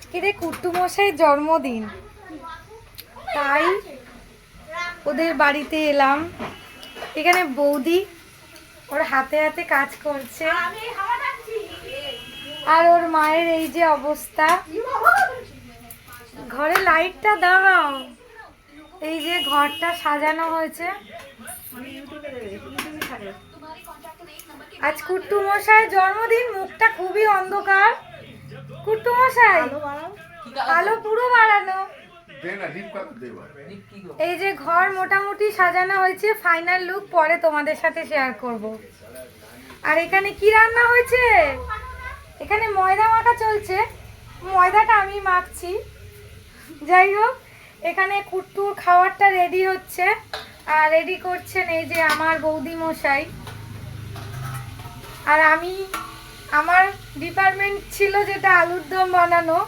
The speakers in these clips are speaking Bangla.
আজকে কুট্টুমশাইয়ের জন্মদিন, তাই ওদের বাড়িতে এলাম। এখানে বৌদি ওর হাতে হাতে কাজ করছে, আর ওর মায়ের এই যে অবস্থা। ঘরে লাইটটা দাও। এই যে ঘরটা সাজানো হয়েছে। আজ কুট্টুমশাইয়ের জন্মদিন, মুখটা খুবই অন্ধকার। কুট্টুমশাই আলো পুরো বাড়ানো। এই যে ঘর মোটামুটি সাজানো হয়েছে, ফাইনাল লুক পরে তোমাদের সাথে শেয়ার করব। আর এখানে কি রান্না হয়েছে? এখানে ময়দা মাখা চলছে, ময়দাটা আমি মাখছি। যাই হোক, এখানে কুট্টুর খাবারটা রেডি হচ্ছে, আর রেডি করছেন এই যে আমার বৌদি মশাই। আর আমি, আমার ডিপার্টমেন্ট ছিল যেটা আলুর দম বানানো,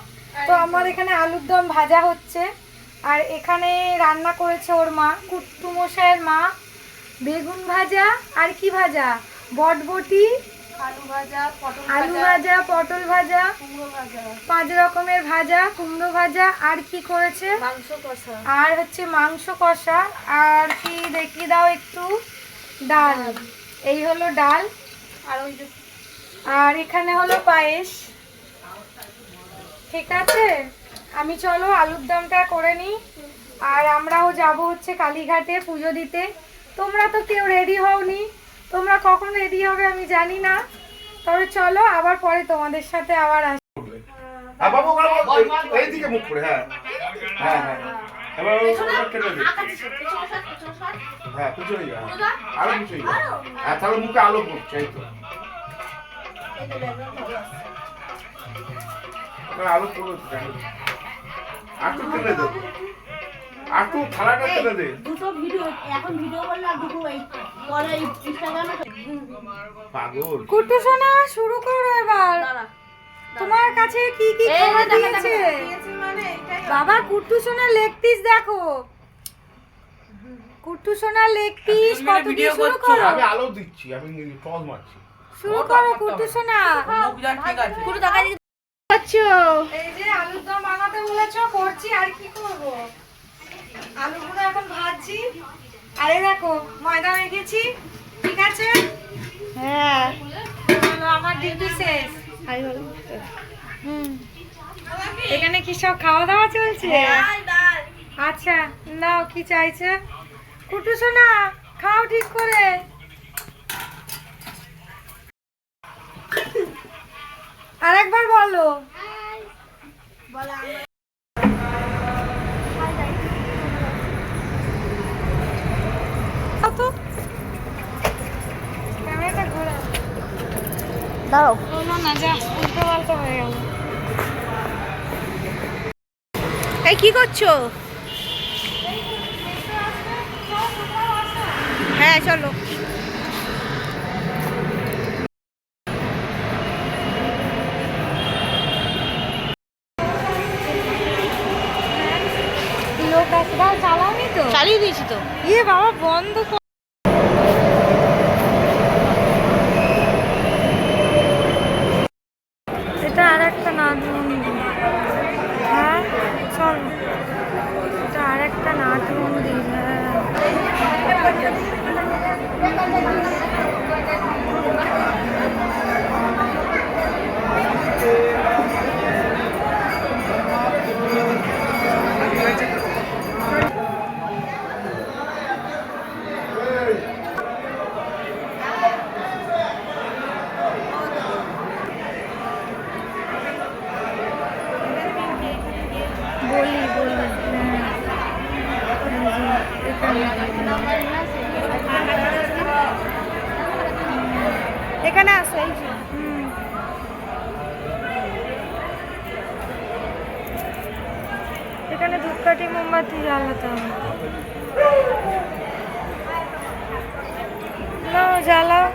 তো আমার এখানে আলুর দম ভাজা হচ্ছে। আর এখানে রান্না করেছে ওর মা, কুট্টু মশাইয়ের মা, বেগুন ভাজা আর কি ভাজা, বটবটি, আলু ভাজা, পটল ভাজা, 5 রকমের ভাজা, কুমড়ো ভাজা, আর কি করেছে মাংস কষা, আর হচ্ছে মাংস কষা, আর কি দেখিয়ে দাও একটু, ডাল। এই হলো ডাল, আর এখানে হলো পায়েস। ঠিক আছে, আমি চলো আলুর দমটা করে নিই। আর আমরাও যাব হচ্ছে কালীঘাটে পুজো দিতে। তোমরা তো কেউ রেডি হওনি, তোমরা কখন রেডি হবে আমি জানি না, তবে চলো আবার পরে তোমাদের সাথে আবার আসি। এইদিকে মুখ করে, হ্যাঁ হ্যাঁ হ্যাঁ, এবার কেটে দে, হ্যাঁ পিছনে যা, আরো পিছনে যা, হ্যাঁ তাহলে মুখে আলো পড়ছে। এই তো আলো পড়ছে, আর তো কেটে দে, আর তো থালাটা কেটে দে। দুটো ভিডিও এখন ভিডিও করলে আর দুটো এই পরে ইনস্টাগ্রামে পাগল। কুট্টু সোনা শুরু করো এবার। তোমার কাছে কি কি খাবার দিয়েছে বাবা? কুট্টু সোনা লেগ পিস দেখো, কুট্টু সোনা লেগ পিস কত দিয়ে শুরু করো। আমি আলো দিচ্ছি, আমি টস মারছি। শুরু করো কুট্টু সোনা। ঠিক আছে পুরো টাকা দিয়ে আচ্ছা, এই যে আলুর দম বানাতে বলেছো, করছি। আর কি করব, আলুগুলো এখন ভাজছি। আরে দেখো ময়দা মেখেছি, ঠিক আছে। হ্যাঁ চলো, আমার ডিউটি শেষ। এখানে কি সব খাওয়া দাওয়া চলছে? আচ্ছা নাও, কি চাইছে কুটু সোনা, খাও ঠিক করে। আরেকবার বলো। ক্যামেরাটা ঘোরা দাও না, যা উল্টো পাল্টা হয়ে গেল। এই কি করছো? হ্যাঁ চলো। লোক আসবে, চালাওনি তো? চালিয়ে দিয়েছি তো। ইয়ে বাবা, বন্ধ কর। এটা আর একটা নাট মন্দির। হ্যাঁ চল, এটা আর একটা নাট মন্দির। বলি বলি, এখানে আসো। এই যে এখানে ধূপকাঠি মোমবাতি জ্বালাতে হবে। নাও জ্বালাও।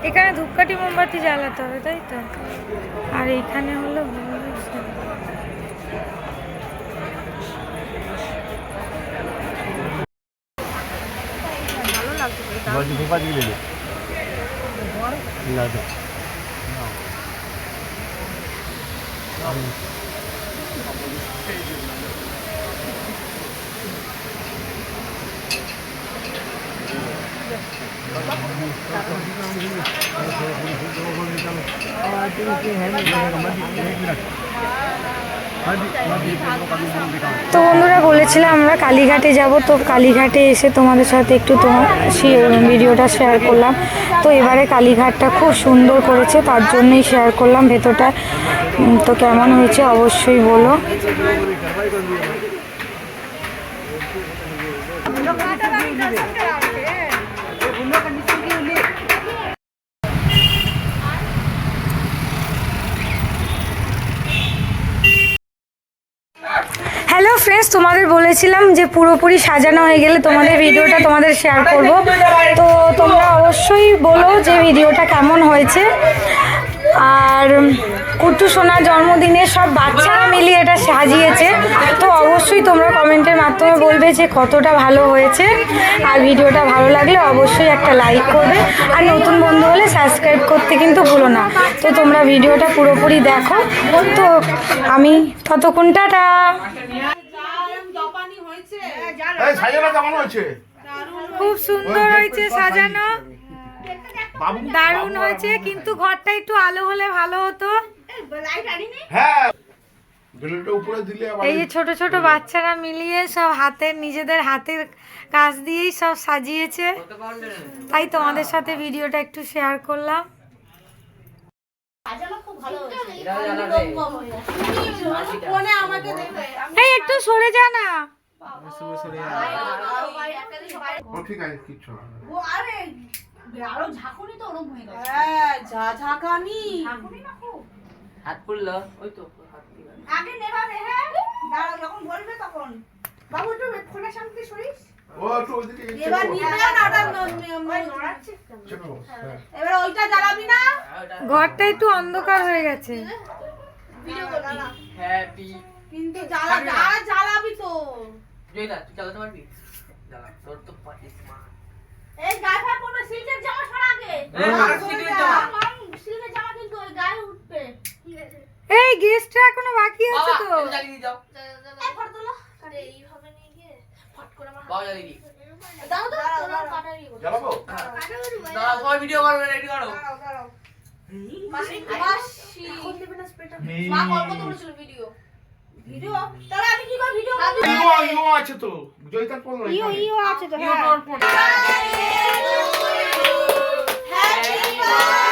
এখানে ধূপকাঠি মোমবাতি জ্বালাতে হবে, তাই তো। আর এখানে হলো बाजी फूफा जी ले लो ला दो তো বন্ধুরা বলেছিলাম আমরা কালীঘাটে যাব, তো কালীঘাটে এসে তোমাদের সাথে একটু তোমার ভিডিওটা শেয়ার করলাম। তো এবারে কালীঘাটটা খুব সুন্দর করেছে, তার জন্যই শেয়ার করলাম ভেতরটা। তো কেমন হয়েছে অবশ্যই বলো। হ্যালো ফ্রেন্ডস, তোমাদের বলেছিলাম যে পুরোপুরি সাজানো হয়ে গেলে তোমাদের ভিডিওটা তোমাদের শেয়ার করব। তো তোমরা অবশ্যই বলো যে ভিডিওটা কেমন হয়েছে। আর কুট্টু সোনার জন্মদিনে সব বাচ্চারা মিলিয়ে এটা সাজিয়েছে, তো অবশ্যই তোমরা কমেন্টের মাধ্যমে বলবে যে কতটা ভালো হয়েছে। আর ভিডিওটা ভালো লাগলে অবশ্যই একটা লাইক করবে, আর নতুন বন্ধু হলে সাবস্ক্রাইব করতে কিন্তু ভুলো না। তো তোমরা ভিডিওটা পুরোপুরি দেখো। তো আমি ততক্ষণ টাটা। এই সাজানো কেমন হয়েছে? খুব সুন্দর হয়েছে সাজানো, দারুণ হয়েছে, কিন্তু ঘরটা একটু আলো হলে ভালো হতো। হ্যাঁ বেলুনটা উপরে দিলে আবার এই যে ছোট ছোট বাচ্চারা মিলিয়ে সব নিজেদের হাতের কাজ দিয়েই সব সাজিয়েছে, তাই তোমাদের সাথে ভিডিওটা একটু শেয়ার করলাম। এই একটু সরে যা না। ও ঠিক আছে কিচ্ছু না। আরো ঝাঁকুনি তো ওরকম হয়ে গেছে। হ্যাঁ ঝাঁকানি না খুব। হাত পুড়লো ওই তো হাত দিবা আগে নেভাবে, হ্যাঁ দাঁড়াও যখন বলবে তখন। বাবু একটু ফোনের সামনে সরিস। ও একটু ওইদিকে এবার নিবে না, ওটা নড়াচ্ছে। চেপো, হ্যাঁ। এবার ওইটা জ্বালাবি না। ঘরটা একটু অন্ধকার হয়ে গেছে। ভিডিও করবি না। হ্যাপি কিন্তু জ্বালাবি তো। জয়দা তুই চালাতে পারবি জ্বালা তোর তো পাটিস মা এই গায়ে ফায়ে পড়বে, সিল্কের জামা ছাড়া আগে। সিল্কের জামা। সিল্কের জামা কিন্তু ওই গায়ে উঠবে। এই গেস্টটা এখনো বাকি আছে তো। বাবা জ্বালিয়ে দিয়ে যাও এই ফটো তোলো। আরে এইভাবে নিয়ে গিয়ে ফট করে আমার বাবা জ্বালিয়ে দি দাও তো তোর কাটা নিয়ে বল। জ্বালাবো? দাঁড়া সবাই ভিডিও করবে রেডি করো দাঁড়াও মাসি এখন দেবে না স্প্রেটা। মা কত বলেছিল ভিডিও তাহলে আমি কি করে ভিডিও করব? ইও আছে তো জয়িতার ফোন নাই। ইও আছে তো। You don't happy birthday